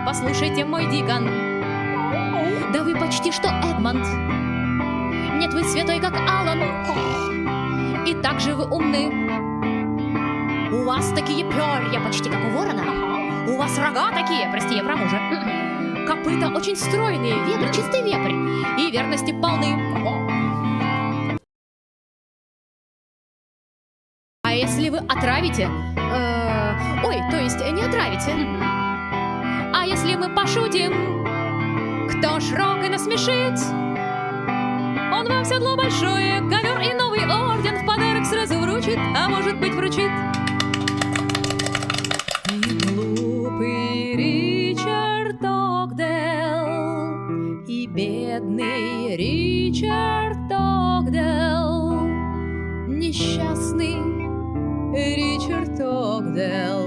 послушайте, мой Дикон. Да вы почти что Эдмонд. Нет, вы святой, как Алан. И так же вы умны. У вас такие перья, почти как у ворона. У вас рога такие, прости, я про мужа. Копыта очень стройные, вепрь, чистый вепрь. И верности полны. А если вы отравите... Ой, то есть не отравите. А если мы пошутим, кто ж рог и насмешит, он вам седло большое, ковер и новый орден в подарок сразу вручит, а может быть вручит. И глупый Ричард Тогдell, и бедный Ричард Тогдell, несчастный Ричард Тогдell.